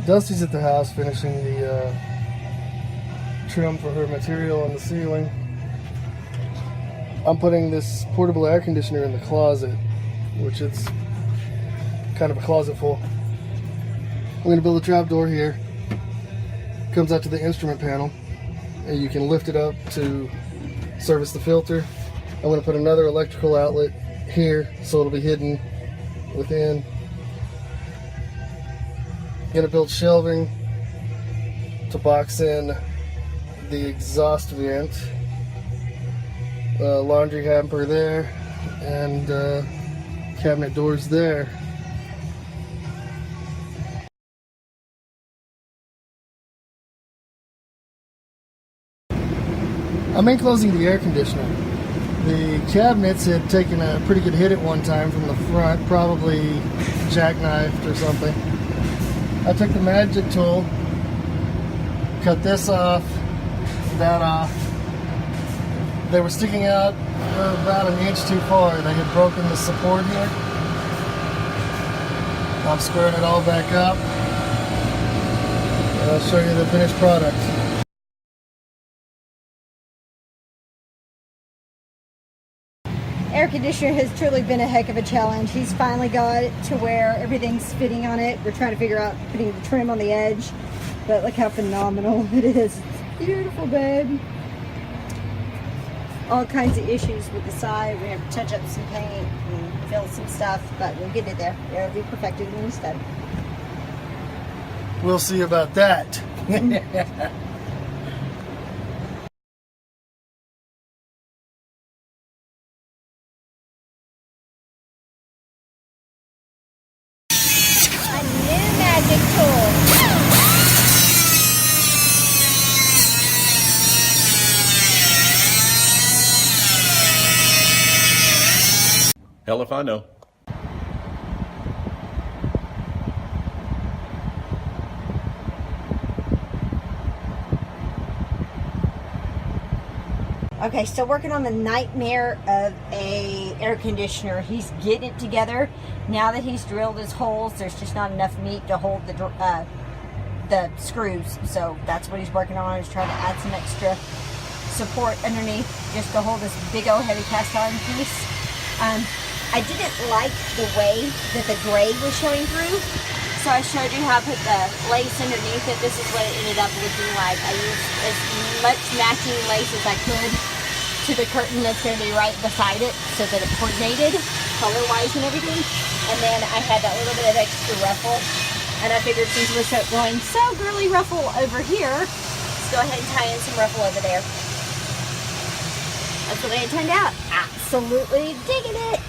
Dusty's at the house finishing the trim for her material on the ceiling. I'm putting this portable air conditioner in the closet, which it's kind of a closet full. I'm going to build a trap door here. Comes out to the instrument panel, and you can lift it up to service the filter. I'm going to put another electrical outlet here, so it'll be hidden within. I'm going to build shelving to box in the exhaust vent, laundry hamper there, and cabinet doors there. I'm enclosing the air conditioner. The cabinets had taken a pretty good hit at one time from the front, probably jackknifed or something. I took the magic tool, cut this off, that off. They were sticking out about an inch too far. They had broken the support here. I'm squaring it all back up. And I'll show you the finished product. Air conditioner has truly been a heck of a challenge. He's finally got it to where everything's fitting on it. We're trying to figure out putting the trim on the edge, but look how phenomenal it is. It's beautiful, babe. All kinds of issues with the side. We have to touch up some paint and fill some stuff, but we'll get it there. It'll be perfected when it's done. We'll see about that. A new magic tool. Hell if I know. Okay, still working on the nightmare of a air conditioner. He's getting it together. Now that he's drilled his holes, there's just not enough meat to hold the screws. So that's what he's working on, is trying to add some extra support underneath just to hold this big old heavy cast iron piece. I didn't like the way that the gray was showing through, so I showed you how I put the lace underneath it. This is what it ended up looking like. I used as much matching lace as I could to the curtain that's going to be right beside it so that it coordinated color-wise and everything. And then I had that little bit of extra ruffle, and I figured since we're going so girly ruffle over here, let's go ahead and tie in some ruffle over there. That's the way it turned out. Absolutely digging it.